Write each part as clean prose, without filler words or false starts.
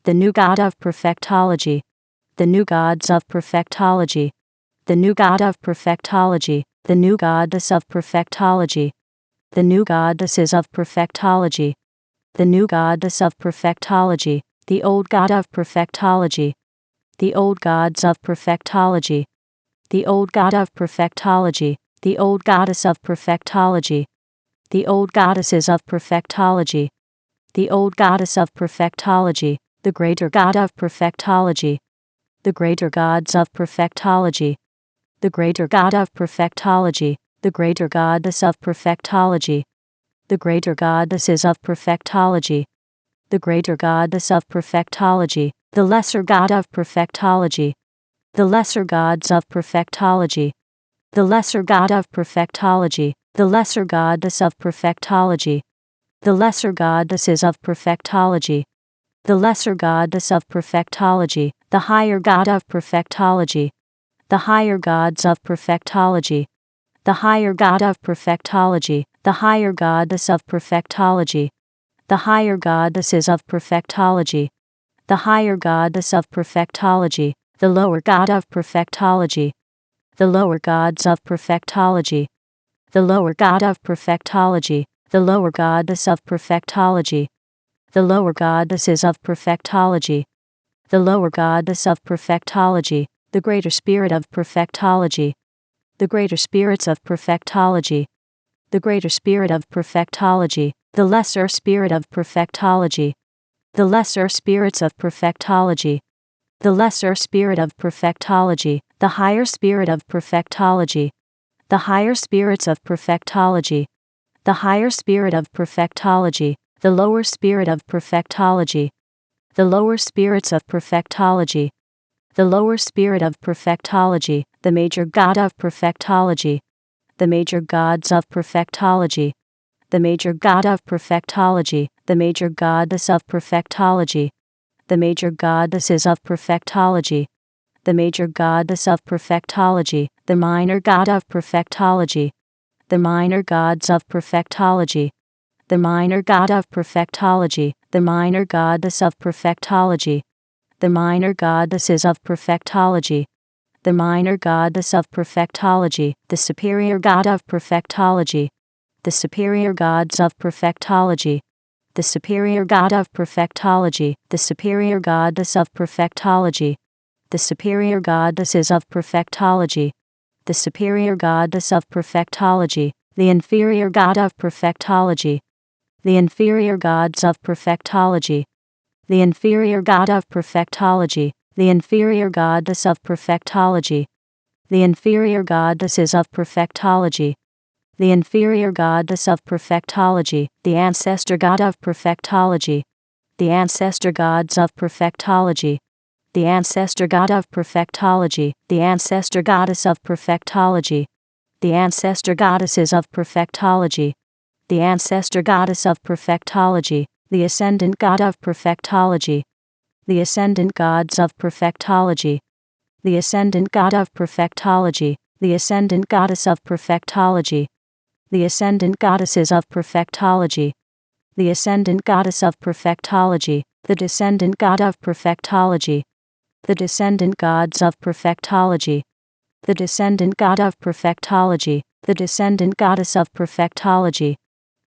the new God of Perfectology, the new gods of Perfectology, the new God of Perfectology, the new goddess of Perfectology, the new goddesses of Perfectology, the new goddess of Perfectology, the old God of Perfectology, the old gods of Perfectology, the old God of Perfectology, the old goddess of Perfectology, the old goddesses of Perfectology, the old goddess of Perfectology, the greater God of Perfectology, the greater gods of Perfectology, the greater God of Perfectology, the greater goddess of Perfectology, the greater goddesses of Perfectology, the greater goddess of Perfectology, the lesser God of Perfectology, the lesser gods of Perfectology, the lesser God of Perfectology, the lesser goddess of Perfectology, the lesser goddesses of Perfectology, the lesser goddess of Perfectology, the higher God of Perfectology, the higher gods of Perfectology, the higher God of Perfectology, the higher goddess of Perfectology, the higher goddesses of Perfectology, the higher goddess of Perfectology, the lower God of Perfectology, the lower gods of Perfectology, the lower God of Perfectology, the lower goddess of Perfectology, the lower goddesses of Perfectology, the lower goddess of Perfectology, the greater spirit of Perfectology, the greater spirits of Perfectology, the greater spirit of Perfectology, the lesser spirit of Perfectology, the lesser spirits of Perfectology, the lesser spirit of Perfectology, the higher spirit of Perfectology, the higher spirits of Perfectology, the higher spirit of Perfectology, the lower spirit of Perfectology, the lower spirits of Perfectology, the lower spirit of Perfectology, the major God of Perfectology, the major gods of Perfectology, the major God of Perfectology, the major goddess of Perfectology, the major goddesses of Perfectology, the major goddess of Perfectology, the minor God of Perfectology, the minor gods of Perfectology, the minor God of Perfectology, the minor goddess of Perfectology, the minor goddesses of Perfectology, the minor goddess of Perfectology, the superior God of Perfectology, the superior gods of Perfectology, the superior God of Perfectology, the superior goddess of Perfectology, the superior goddesses of Perfectology, the superior goddess of Perfectology, the inferior God of Perfectology, the inferior gods of Perfectology, the inferior God of Perfectology, the inferior goddess of Perfectology, the inferior goddesses of Perfectology, the inferior goddess of Perfectology, the ancestor God of Perfectology, the ancestor gods of Perfectology, the ancestor God of Perfectology, the ancestor goddess of Perfectology, the ancestor goddesses of Perfectology, the ancestor goddess of Perfectology, the ascendant God of Perfectology, the ascendant gods of Perfectology, the ascendant God of Perfectology, the ascendant goddess of Perfectology, the ascendant goddesses of Perfectology, the ascendant goddess of Perfectology, the descendant God of Perfectology, the descendant gods of Perfectology, the descendant God of Perfectology, the descendant goddess of Perfectology,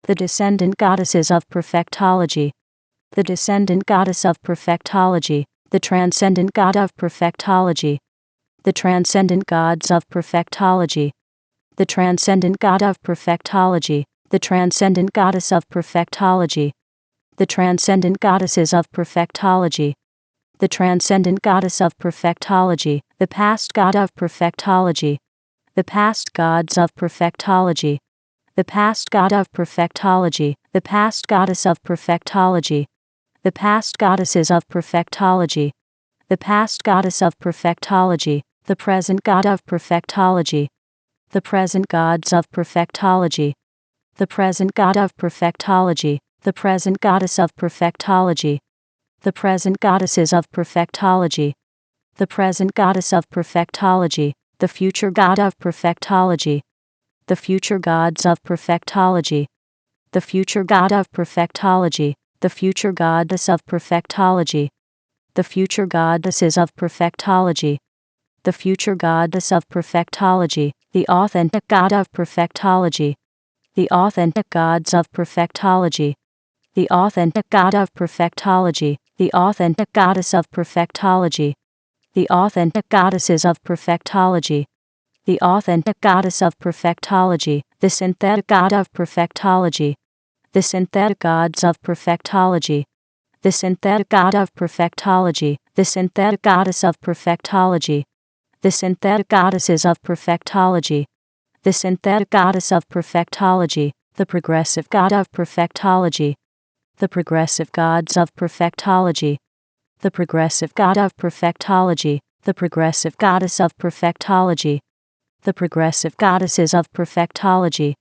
the descendant goddesses of Perfectology, the descendant goddess of Perfectology, the transcendent God of Perfectology, the transcendent gods of Perfectology, the transcendent God of Perfectology, the transcendent goddess of Perfectology, the transcendent goddesses of Perfectology, the transcendent goddess of Perfectology, the past God of Perfectology, the past gods of Perfectology, the past God of Perfectology, the past goddess of Perfectology, the past goddesses of Perfectology, the past goddess of Perfectology, the present God of Perfectology, the present gods of Perfectology, the present God of Perfectology, the present goddess of Perfectology, the present goddesses of Perfectology, the present goddess of Perfectology, the future God of Perfectology, the future gods of Perfectology, the future God of Perfectology, the future goddess of Perfectology, the future goddesses of Perfectology, the future goddess of Perfectology, the authentic god of Perfectology, the authentic gods of Perfectology, the authentic god of Perfectology, the authentic goddess of Perfectology, the authentic goddesses of Perfectology, the authentic goddess of Perfectology, the synthetic god of Perfectology, the synthetic gods of Perfectology, the synthetic god of Perfectology, the synthetic goddess of Perfectology, the synthetic goddesses of Perfectology, the synthetic goddess of Perfectology, the progressive god of Perfectology, the progressive gods of Perfectology, the progressive god of Perfectology, the progressive goddess of Perfectology, the progressive goddesses of Perfectology,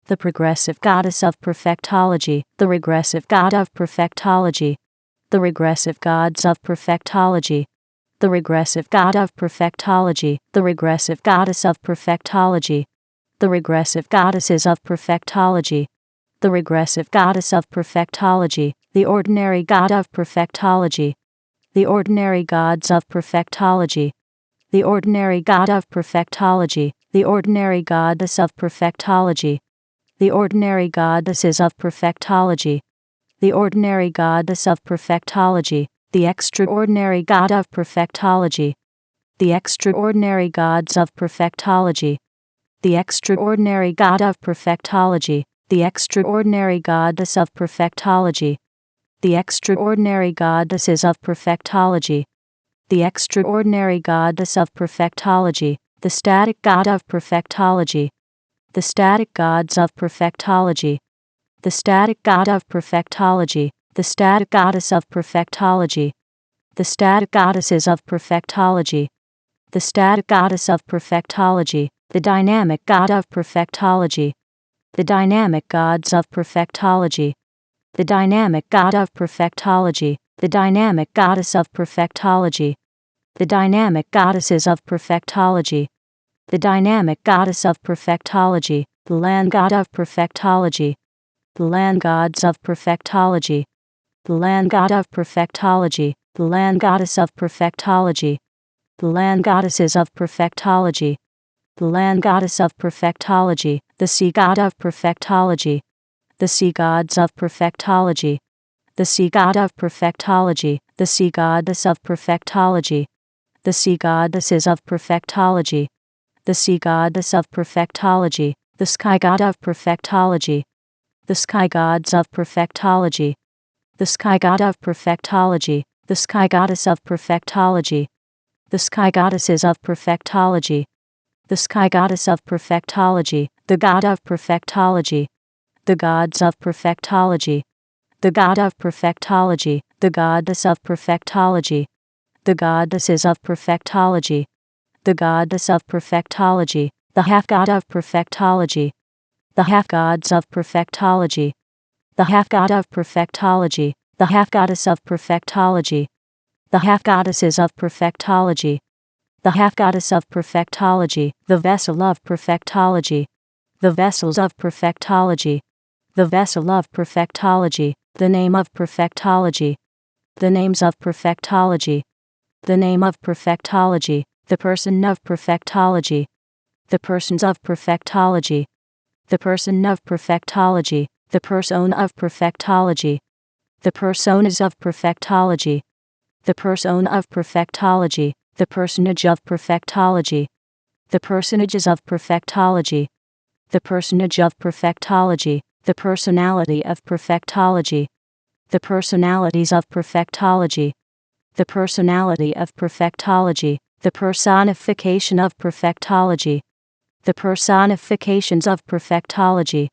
the progressive goddess of Perfectology, the regressive god of Perfectology, the regressive gods of Perfectology, the regressive god of Perfectology, the regressive goddess of Perfectology, the regressive goddesses of Perfectology, the regressive goddess of Perfectology, the ordinary god of Perfectology, the ordinary gods of Perfectology, the ordinary god of Perfectology, the ordinary goddess of Perfectology, the ordinary goddesses of Perfectology, the ordinary goddess of Perfectology, the extraordinary god of Perfectology, the extraordinary gods of Perfectology, the extraordinary god of Perfectology, the extraordinary goddess of Perfectology, the extraordinary goddesses of Perfectology, the extraordinary goddess of Perfectology, the static god of Perfectology, the static gods of Perfectology, the static god of Perfectology, the static goddess of Perfectology, the static goddesses of Perfectology, the static goddess of Perfectology, the dynamic god of Perfectology, the dynamic gods of Perfectology, the dynamic god of Perfectology, the dynamic goddess of Perfectology, the dynamic goddesses of Perfectology, the dynamic goddess of Perfectology, the land god of Perfectology, the land gods of Perfectology, the land god of Perfectology, the land goddess of Perfectology, the land goddesses of Perfectology, the land goddess of Perfectology, the sea god of Perfectology, the sea gods of Perfectology, the sea god of Perfectology, the sea goddess of Perfectology, the sea goddesses of Perfectology, the sea goddess of Perfectology, the sky god of Perfectology, the sky gods of Perfectology, the sky god of Perfectology, the sky goddess of Perfectology, the sky goddesses of Perfectology, the sky goddess of Perfectology, the god of Perfectology, the gods of Perfectology, the god of Perfectology, the goddess of Perfectology, the goddesses of Perfectology, the goddess of Perfectology, the half god of Perfectology, the half gods of Perfectology, the half god of Perfectology, the half goddess of Perfectology, the half goddesses of Perfectology, the half goddess of Perfectology, the vessel of Perfectology, the vessels of Perfectology, the vessel of Perfectology, the name of Perfectology, the names of Perfectology, the name of Perfectology, the person of Perfectology, the persons of Perfectology, the person of Perfectology, the persona of Perfectology, the personas of Perfectology, the persona of Perfectology, the personage of Perfectology, the personages of Perfectology, the personage of Perfectology, the personality of Perfectology, the personalities of Perfectology, the personality of Perfectology, the personification of Perfectology, the personifications of Perfectology,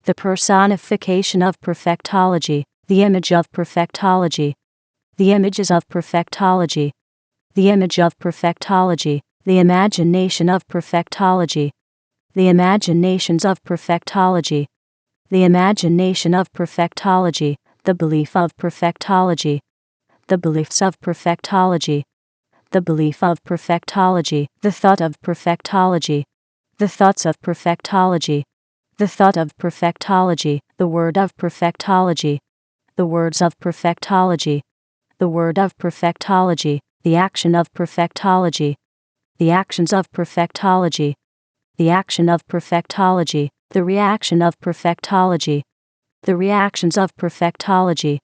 the personification of Perfectology, the image of Perfectology, the images of Perfectology, the image of Perfectology, the imagination of Perfectology, the imaginations of Perfectology, the imagination of Perfectology, the belief of Perfectology, the beliefs of Perfectology, the belief of Perfectology, the thought of Perfectology, the thoughts of Perfectology, the thought of Perfectology, the word of Perfectology, the words of Perfectology, the word of perfectology, the action of perfectology, the actions of perfectology, the action of perfectology, the reaction of perfectology, the reactions of perfectology,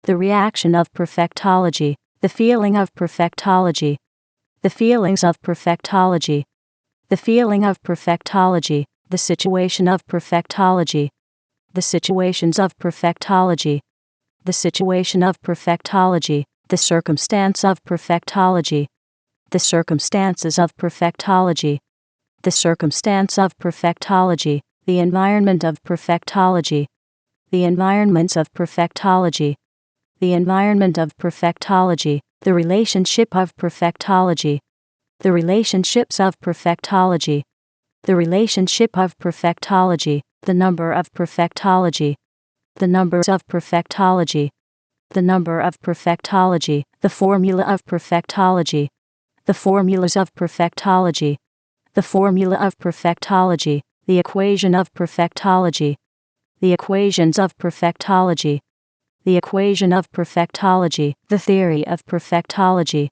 the reaction of perfectology, the feeling of perfectology, the feelings of perfectology, the feeling of perfectology, the situation of perfectology, the situations of perfectology, the situation of perfectology, the circumstance of perfectology, the circumstances of perfectology, the circumstance of perfectology, the environment of perfectology, the environments of perfectology, the environment of perfectology, the relationship of perfectology, the relationships of perfectology, the relationship of perfectology, the number of perfectology, the numbers of perfectology, the number of perfectology, the formula of perfectology, the formulas of perfectology, the formula of perfectology, the equation of perfectology, the equations of perfectology, the equation of perfectology, the theory of perfectology,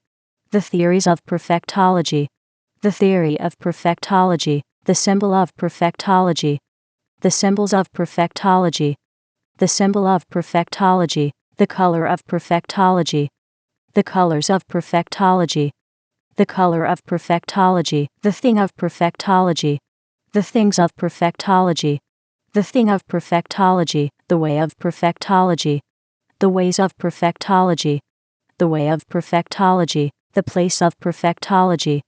the theories of perfectology, the theory of perfectology, the symbol of perfectology, the symbols of perfectology, the symbol of perfectology, the color of perfectology, the colors of perfectology, the color of perfectology, the thing of perfectology, the things of perfectology, the thing of perfectology, the way of perfectology, the ways of perfectology, the way of perfectology, the place of perfectology,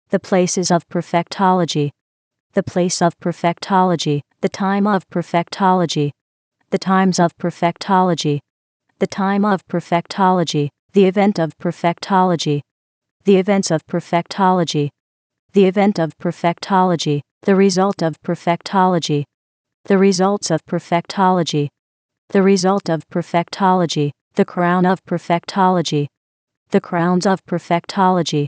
the places of perfectology, the place of perfectology, the time of perfectology, the times of perfectology, the time of perfectology, the event of perfectology, the events of perfectology, the event of perfectology, the result of perfectology, the results of perfectology, the result of perfectology, the crown of perfectology, the crowns of perfectology,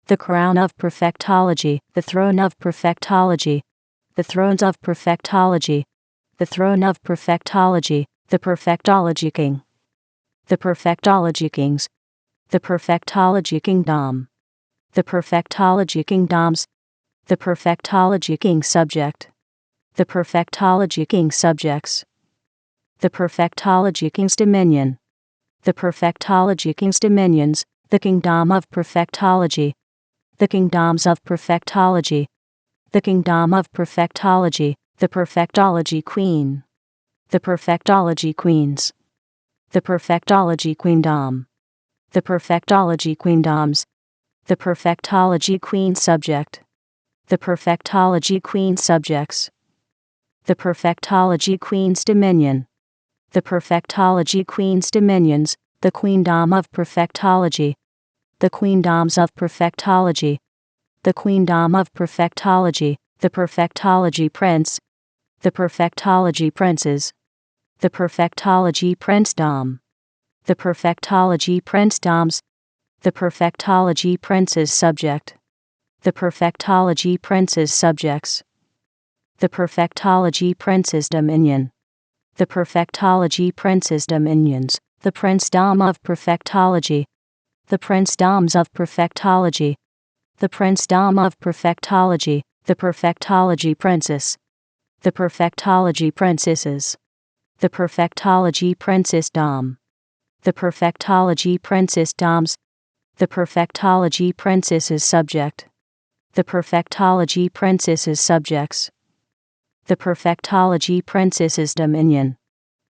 the crown of perfectology, the throne of perfectology, the thrones of perfectology, the throne of perfectology, the perfectology king, the perfectology kings, the perfectology kingdom, the perfectology kingdoms, the perfectology king subject, the perfectology king subjects, the perfectology king's dominion, the perfectology king's dominions, the kingdom of perfectology, the kingdoms of perfectology, the kingdom of perfectology, the perfectology queen, the perfectology queens, the perfectology queendom, the perfectology queendoms, the perfectology queen subject, the perfectology queen subjects, the perfectology queen's dominion, the perfectology queen's dominions, the queendom of perfectology, the queendoms of perfectology, the queendom of perfectology, the perfectology prince, the perfectology princes, the perfectology princedom, the perfectology princedoms, the perfectology princes subject, the perfectology princes subjects, the perfectology princes dominion, the perfectology princes dominions, the princedom of perfectology, the princedoms of perfectology, the princedom of perfectology, the perfectology princess, the perfectology princesses, the perfectology princessdom, the perfectology princessdoms, the perfectology princesses subject, the perfectology princesses subjects, the perfectology princesses dominion,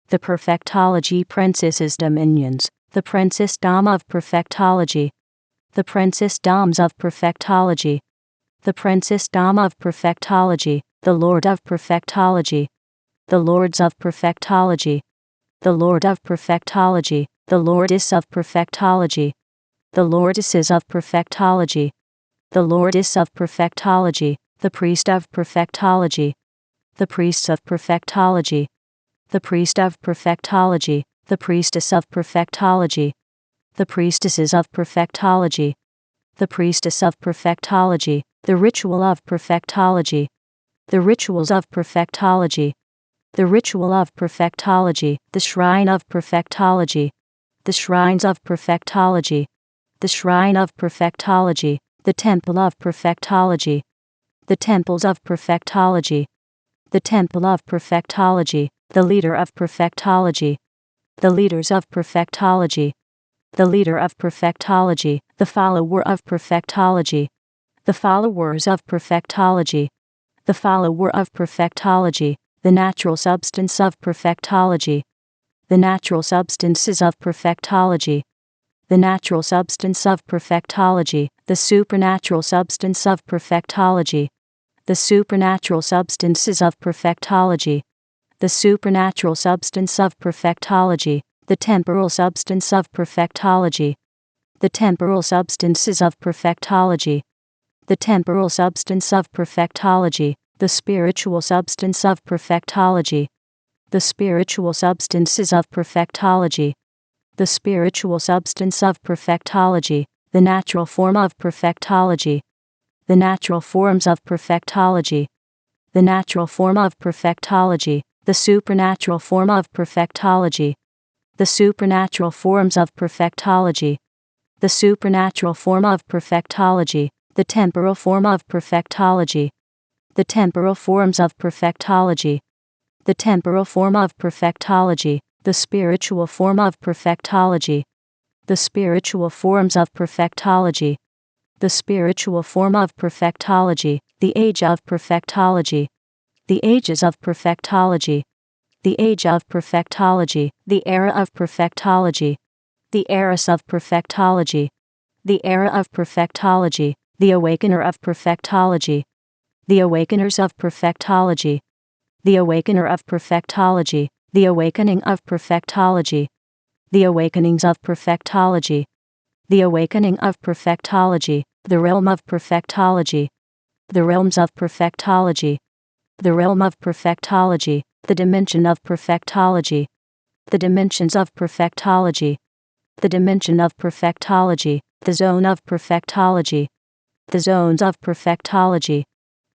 the perfectology princesses dominions, the princessdom of perfectology, the princessdoms of perfectology, the princessdom of perfectology, the lord of perfectology, the lords of perfectology, the lord of perfectology, the lordess of perfectology, the lordesses of perfectology, the lordess of perfectology, the priest of perfectology, the priests of perfectology, the priest of perfectology, the priestess of perfectology, the priestesses of perfectology, the priestess of perfectology, the ritual of perfectology, the rituals of perfectology, the ritual of perfectology, the shrine of perfectology, the shrines of Perfectology, the shrine of Perfectology, the temple of Perfectology, the temples of Perfectology, the temple of Perfectology, the leader of Perfectology, the leaders of Perfectology, the leader of Perfectology, the follower of Perfectology, the followers of Perfectology, the follower of Perfectology, the natural substance of Perfectology, the natural substances of Perfectology, the natural substance of Perfectology, the supernatural substance of Perfectology, the supernatural substances of Perfectology, the supernatural substance of Perfectology, the temporal substance of Perfectology, the temporal substances of Perfectology, the temporal substance of Perfectology, the spiritual substance of Perfectology, the spiritual substances of Perfectology, the spiritual substance of Perfectology, the natural form of Perfectology, the natural forms of Perfectology, the natural form of Perfectology, the supernatural form of Perfectology, the supernatural forms of Perfectology, the supernatural form of Perfectology, the temporal form of Perfectology, the temporal forms of Perfectology, the temporal form of Perfectology, the spiritual form of Perfectology, the spiritual forms of Perfectology, the spiritual form of Perfectology, the age of Perfectology, the ages of Perfectology, the age of Perfectology, the era of Perfectology, the eras of Perfectology, the era of Perfectology, the awakener of Perfectology, the awakeners of Perfectology, the awakener of Perfectology, the awakening of Perfectology, the awakenings of Perfectology, the awakening of Perfectology, the realm of Perfectology, the realms of Perfectology, the realm of Perfectology, the dimension of Perfectology, the dimensions of Perfectology, the dimension of Perfectology, the zone of Perfectology, the zones of Perfectology,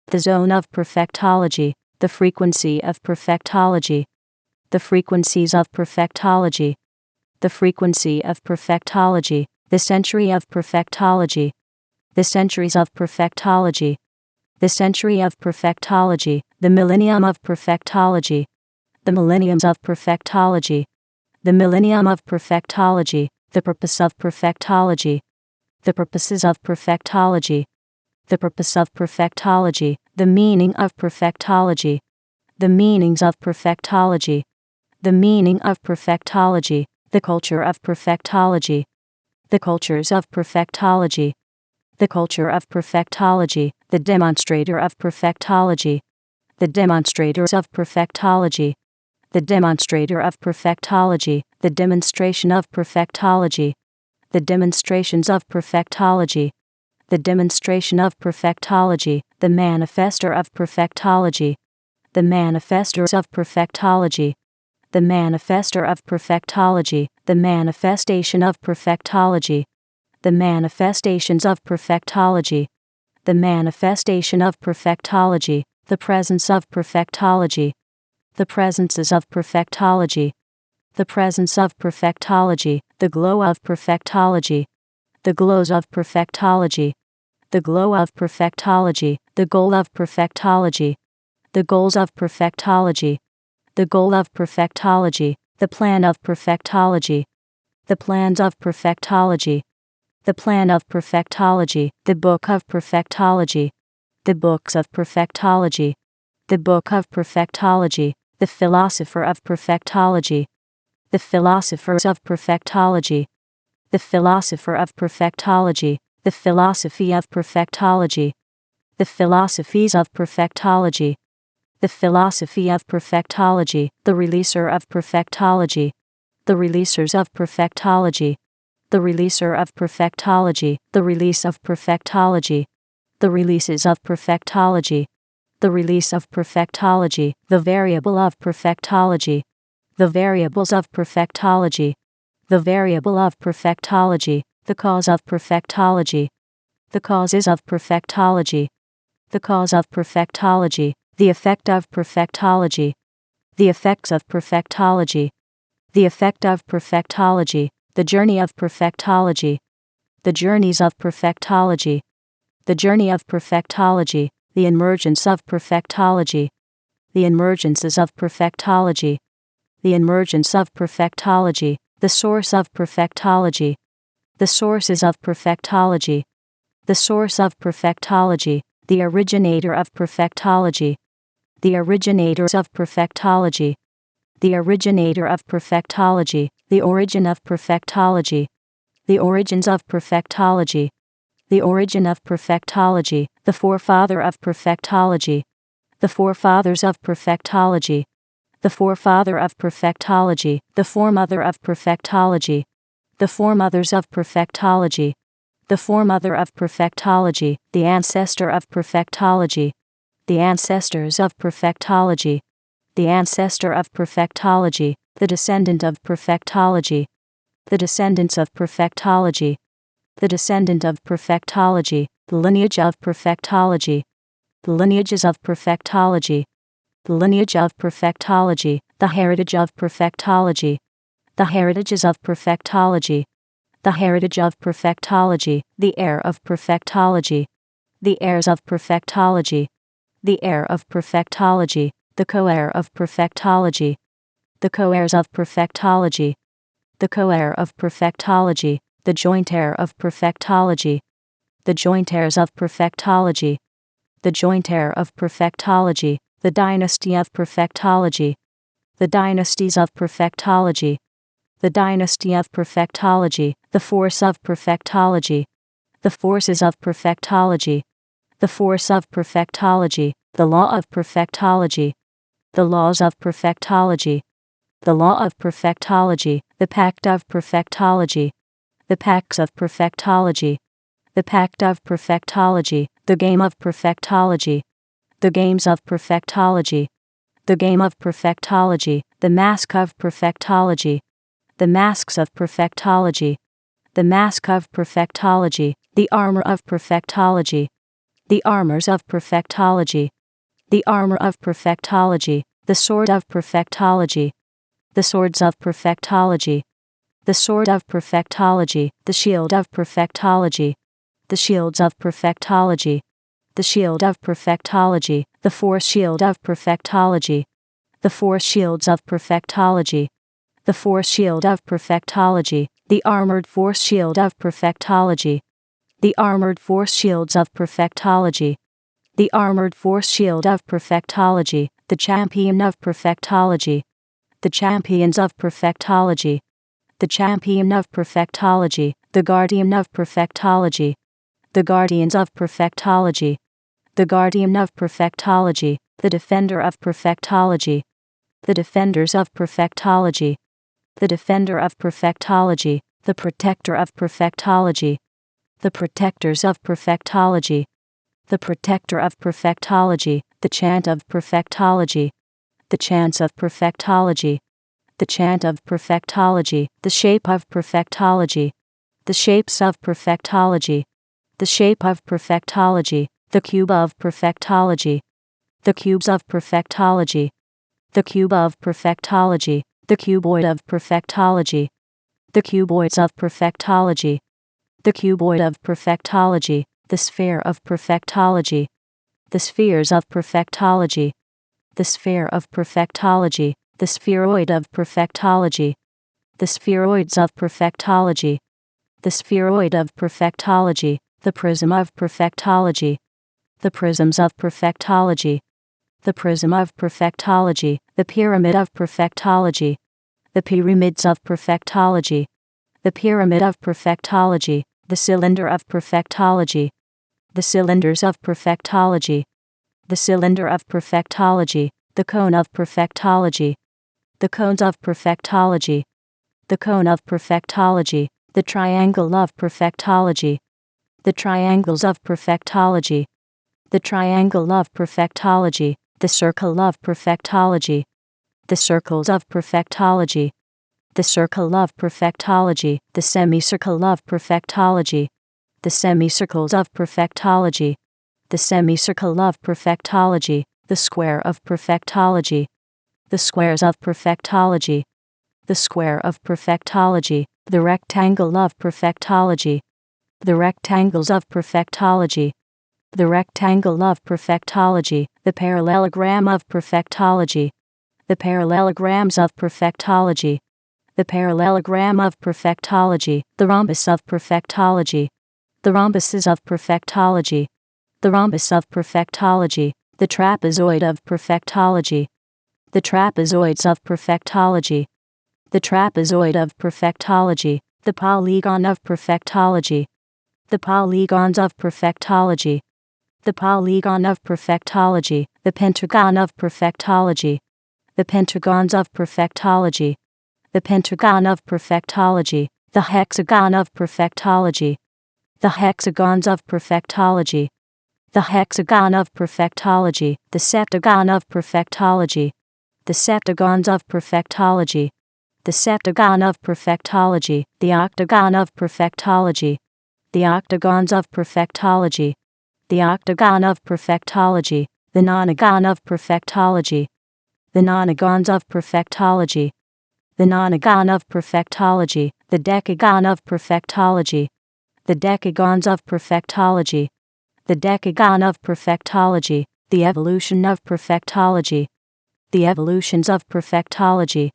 the zone of Perfectology, the frequency of Perfectology, the frequencies of Perfectology, the frequency of Perfectology, the century of Perfectology, the centuries of Perfectology, the century of Perfectology, the millennium of Perfectology, the millenniums of Perfectology, the millennium of Perfectology, the purpose of Perfectology, the purposes of Perfectology, the purpose of Perfectology, the meaning of Perfectology, the meanings of Perfectology, the meaning of Perfectology, the culture of Perfectology, the cultures of Perfectology, the culture of Perfectology, the demonstrator of Perfectology, the demonstrators of Perfectology, the demonstrator of Perfectology, the demonstration of Perfectology, the demonstrations of Perfectology, the demonstration of Perfectology, the manifester of Perfectology, the manifestors of Perfectology, the manifester of Perfectology, the manifestation of Perfectology, the manifestations of Perfectology, the manifestation of Perfectology, the presence of Perfectology, the presences of Perfectology, the presence of Perfectology, the glow of Perfectology, the glows of Perfectology, the glow of Perfectology, the goal of Perfectology, the goals of Perfectology, the goal of Perfectology, the plan of Perfectology, the plans of Perfectology, the plan of Perfectology, the book of Perfectology, the books of Perfectology, the book of Perfectology, the philosopher of Perfectology, the philosophers of Perfectology, the philosopher of Perfectology, the philosophy of Perfectology, the philosophies of Perfectology, the philosophy of Perfectology, the releaser of Perfectology, the releasers of Perfectology, the releaser of Perfectology, the release of Perfectology, the releases of Perfectology, the release of Perfectology, the variable of Perfectology, the variables of Perfectology, the variable of Perfectology, the cause of Perfectology, the causes of Perfectology, the cause of Perfectology, the effect of Perfectology, the effects of Perfectology, the effect of Perfectology, The journey of perfectology. The journeys of perfectology. The journey of perfectology. The emergence of perfectology. The emergences of perfectology. The emergence of perfectology. The source of perfectology. The sources of perfectology. The source of perfectology. The originator of perfectology. The originators of perfectology. The originator of perfectology. The origin of perfectology. The origins of perfectology. The origin of perfectology. The forefather of perfectology. The forefathers of perfectology. The forefather of perfectology. The foremother of perfectology. The foremothers of perfectology. The foremother of perfectology. The ancestor of perfectology. The ancestors of perfectology. The ancestor of perfectology. The descendant of perfectology. The descendants of perfectology. The descendant of perfectology. The lineage of perfectology. The lineages of perfectology. The lineage of perfectology. The heritage of perfectology. The heritages of perfectology. The heritage of perfectology. The heir of perfectology. The heirs of perfectology. The heir of perfectology. The co-heir of perfectology. The co-heirs of perfectology. The co-heir of perfectology. The joint heir of perfectology. The joint heirs of perfectology. The joint heir of perfectology. The dynasty of perfectology. The dynasties of perfectology. The dynasty of perfectology. The force of perfectology. The forces of perfectology. The force of perfectology. The law of perfectology. The laws of perfectology. The law of perfectology. The pact of perfectology. The pacts of perfectology. The pact of perfectology. The game of perfectology. The games of perfectology. The game of perfectology. The mask of perfectology. The masks of perfectology. The mask of perfectology. The armor of perfectology. The armors of perfectology. The armor of perfectology. The sword of perfectology. The swords of perfectology. The sword of perfectology. The shield of perfectology. The shields of perfectology. The shield of perfectology. The force shield of perfectology. The force shields of perfectology. The force shield of perfectology. The armored force shield of perfectology. The armored force shields of perfectology. The armored force shield of perfectology. The champion of perfectology. The champions of perfectology. The champion of perfectology. The guardian of perfectology. The guardians of perfectology. The guardian of perfectology. The defender of perfectology. The defenders of perfectology. The defender of perfectology. The protector of perfectology. The protectors of perfectology. The protector of perfectology. The chant of perfectology. The chants of perfectology. The chant of perfectology. The shape of perfectology. The shapes of perfectology. The shape of perfectology. The cube of perfectology. The cubes of perfectology. The cube of perfectology. The cuboid of perfectology. The cuboids of perfectology. The cuboid of perfectology. The sphere of perfectology. The spheres of perfectology. The sphere of perfectology. The spheroid of perfectology. The spheroids of perfectology. The spheroid of perfectology. The prism of perfectology. The prisms of perfectology. The prism of perfectology. The pyramid of perfectology. The pyramids of perfectology. The pyramid of perfectology. The cylinder of perfectology. The cylinders of perfectology. The cylinder of perfectology. The cone of perfectology. The cones of perfectology. The cone of perfectology. The triangle of perfectology. The triangles of perfectology. The triangle of perfectology. The circle of perfectology. The circles of perfectology. The circle of perfectology. The semicircle of perfectology. The semicircles of perfectology. The semicircle of perfectology. The square of perfectology. The squares of perfectology. The square of perfectology. the rectangle of perfectology, the rectangles of perfectology, the rectangle of perfectology, the parallelogram of perfectology, the parallelograms of perfectology, the parallelogram of perfectology, the rhombus of perfectology, the rhombuses of perfectology, the rhombus of perfectology, the trapezoid of perfectology, the trapezoids of perfectology, the trapezoid of perfectology, the polygon of perfectology, the polygons of perfectology, the polygon of perfectology, the pentagon of perfectology, the pentagons of perfectology, the pentagon of perfectology, the hexagon of perfectology, the hexagons of perfectology, the hexagon of perfectology, the septagon of perfectology, the septagons of perfectology, the septagon of perfectology, the octagon of perfectology, the octagons of perfectology, the octagon of perfectology, the nonagon of perfectology, the nonagons of perfectology, the nonagon of perfectology, the decagon of perfectology, the decagons of perfectology, the decagon of perfectology, the evolution of perfectology, the evolutions of perfectology,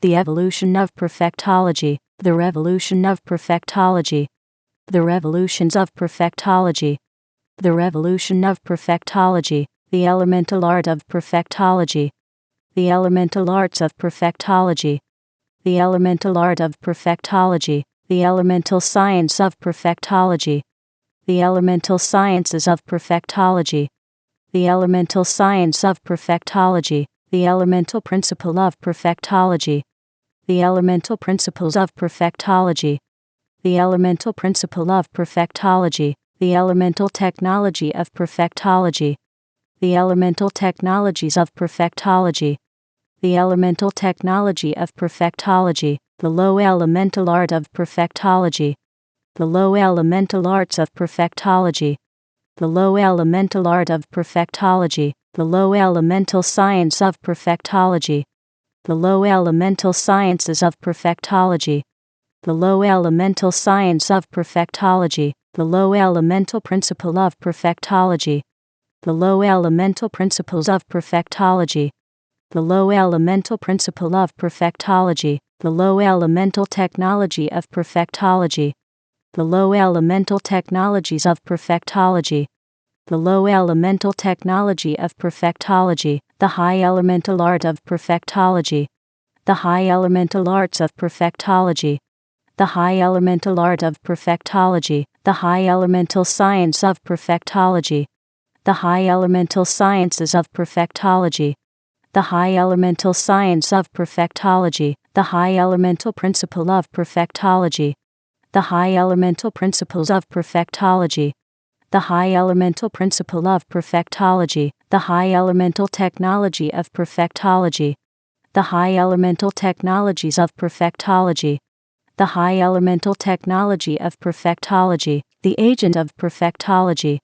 the evolution of perfectology, the revolution of perfectology, the revolutions of perfectology, the revolution of perfectology, the elemental art of perfectology, the elemental arts of perfectology, the elemental art of perfectology, the elemental science of perfectology, the elemental sciences of perfectology, the elemental science of perfectology, the elemental principle of perfectology, the elemental principles of perfectology, the elemental principle of perfectology, the elemental technology of perfectology, the elemental technologies of perfectology, the elemental technology of perfectology, the low elemental art of perfectology, the low elemental arts of perfectology, the low elemental art of perfectology, the low elemental science of perfectology, the low elemental sciences of perfectology, the low elemental science of perfectology, the low elemental principle of perfectology, the low elemental principles of perfectology, the low elemental principle of perfectology, the low elemental technology of perfectology, the low elemental technologies of perfectology, the low elemental technology of perfectology, the high elemental art of perfectology, the high elemental arts of perfectology, the high elemental art of perfectology, the high elemental science of perfectology, the high elemental sciences of perfectology, the high elemental science of perfectology, the high elemental principle of perfectology, the high elemental principles of perfectology, the high elemental principle of perfectology, the high elemental technology of perfectology, the high elemental technologies of perfectology, the high elemental technology of perfectology, the agent of perfectology,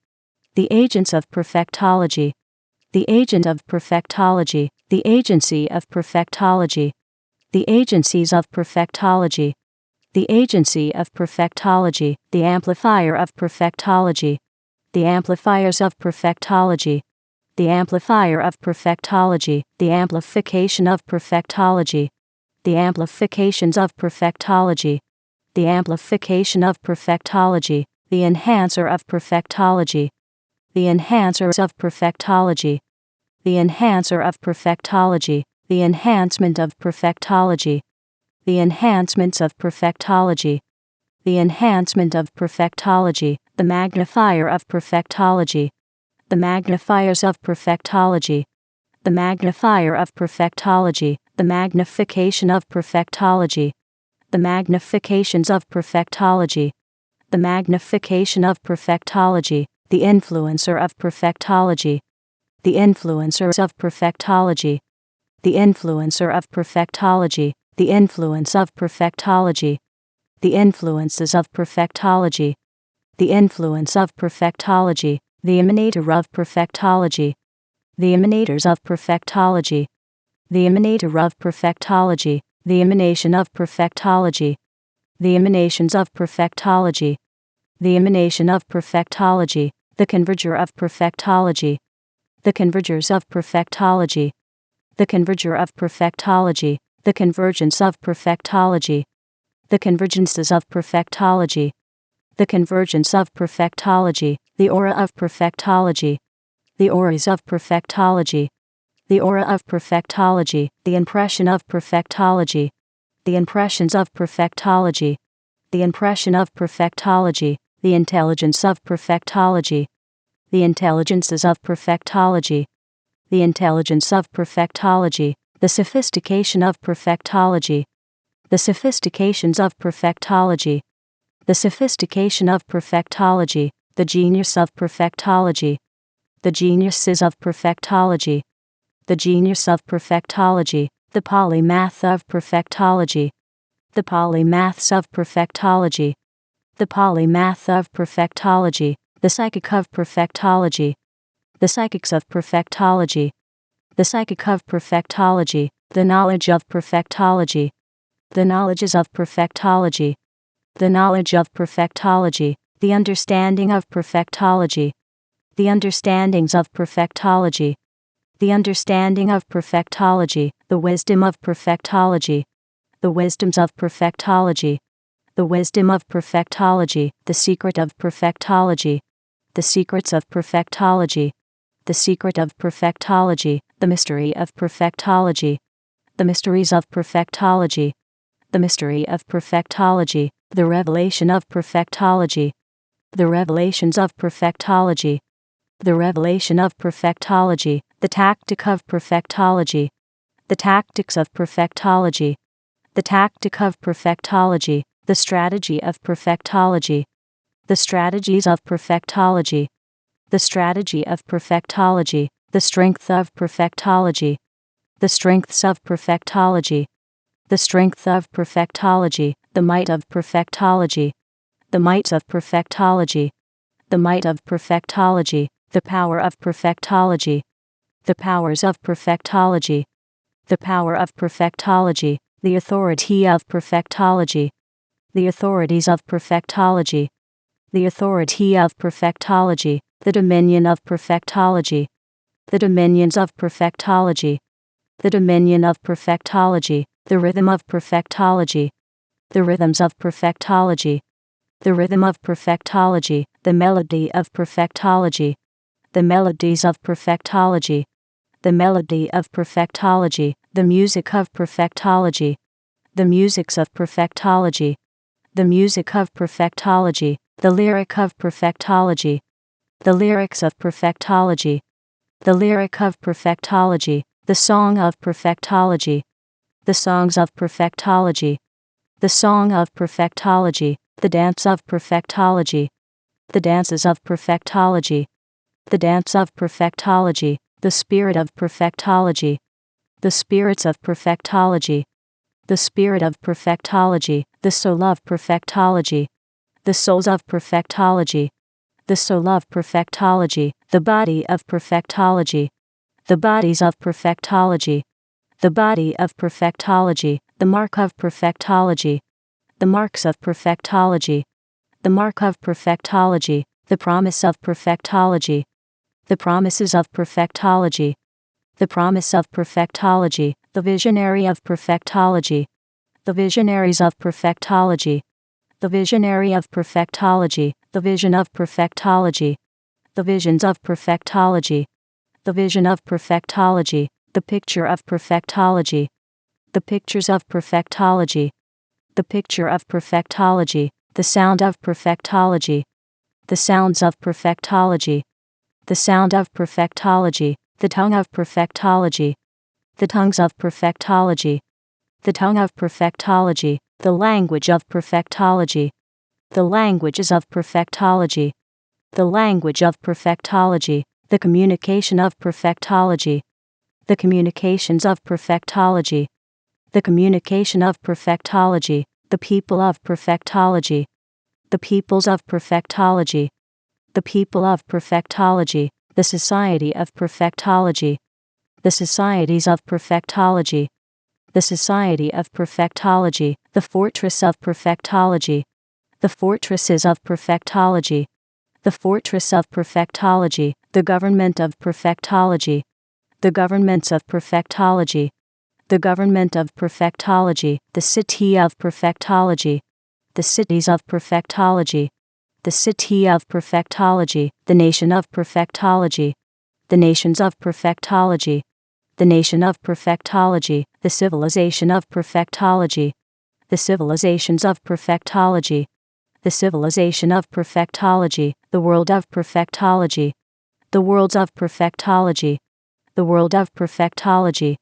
the agents of perfectology, the agent of perfectology, the agency of perfectology, the agencies of perfectology, the agency of perfectology, the amplifier of perfectology, the amplifiers of perfectology, the amplifier of perfectology, the amplification of perfectology, the amplifications of perfectology, the amplification of perfectology, the enhancer of perfectology, the enhancers of perfectology, the enhancer of perfectology, the enhancement of perfectology, the enhancements of perfectology, the enhancement of perfectology, the magnifier of perfectology, the magnifiers of perfectology, the magnifier of perfectology, the magnification of perfectology, the magnifications of perfectology, the magnification of perfectology, the influencer of perfectology, the influencers of perfectology, the influencer of perfectology, the influence of perfectology, the influences of perfectology, the influence of perfectology, the emanator of perfectology, the emanators of perfectology, the emanator of perfectology, the emanation of perfectology, the emanations of perfectology, the emanation of perfectology, the converger of perfectology, the convergers of perfectology, the converger of perfectology, the convergence of perfectology, the convergences of perfectology, the convergence of perfectology, the aura of perfectology, the auras of perfectology, the aura of perfectology, the impression of perfectology, the impressions of perfectology, the impression of perfectology, the intelligence of perfectology, the intelligences of perfectology, the intelligence of perfectology, the sophistication of perfectology, the sophistications of perfectology, the sophistication of perfectology, the genius of perfectology, the geniuses of perfectology, the genius of perfectology, the polymath of perfectology, the polymaths of perfectology, the polymath of perfectology, the psychic of perfectology, the psychics of perfectology, the psychic of perfectology, the knowledge of perfectology, the knowledges of perfectology, the knowledge of perfectology, the understanding of perfectology, the understandings of perfectology, the understanding of perfectology, the wisdom of perfectology, the wisdoms of perfectology, the wisdom of perfectology, the secret of perfectology, the secrets of perfectology, the secret of perfectology, the mystery of perfectology, the mysteries of perfectology, the mystery of perfectology, the revelation of perfectology, the revelations of perfectology, the revelation of perfectology, the tactic of perfectology, the tactics of perfectology, the tactic of perfectology, the strategy of perfectology, the strategies of perfectology, the strategy of perfectology, the strength of perfectology, the strengths of perfectology, the strength of perfectology, the might of perfectology, the might of perfectology, the might of perfectology, the power of perfectology, the powers of perfectology, the power of perfectology, the authority of perfectology, the authorities of perfectology, the authority of perfectology, the dominion of perfectology, the dominions of perfectology, the dominion of perfectology, the rhythm of perfectology, the rhythms of perfectology, the rhythm of perfectology, the melody of perfectology, the melodies of perfectology, the melody of perfectology, the music of perfectology, the musics of perfectology, the music of perfectology, the lyric of perfectology, the lyrics of perfectology, the lyric of perfectology, the song of perfectology, the songs of perfectology, the song of perfectology, the dance of perfectology, the dances of perfectology, the dance of perfectology, the spirit of perfectology, the spirits of perfectology, the spirit of perfectology, the soul of perfectology, the souls of perfectology, the soul of perfectology, the body of perfectology, the bodies of perfectology, the body of perfectology, the mark of perfectology, the marks of perfectology, the mark of perfectology, the promise of perfectology, the promises of perfectology, the promise of perfectology, the visionary of perfectology, the visionaries of perfectology, the visionary of perfectology, the vision of perfectology, the visions of perfectology, the vision of perfectology, the picture of perfectology, the pictures of perfectology, the picture of perfectology, the sound of perfectology, the sounds of perfectology, the sound of perfectology, the tongue of perfectology, the tongues of perfectology, the tongue of perfectology, the language of perfectology, the languages of perfectology, the language of perfectology, the communication of perfectology, the communications of perfectology, the communication of perfectology, the people of perfectology, the peoples of perfectology, the people of perfectology, the society of perfectology, the societies of perfectology, the Society of Perfectology, the Fortress of Perfectology, the Fortresses of Perfectology, the Fortress of Perfectology, the Government of Perfectology, the Governments of Perfectology, the Government of Perfectology, the City of Perfectology, the Cities of Perfectology, the City of Perfectology, the Nation of Perfectology, the Nations of Perfectology, the Nation of Perfectology, the Civilization of Perfectology, the Civilizations of Perfectology, the Civilization of Perfectology, the World of Perfectology, the Worlds of Perfectology, the World of Perfectology,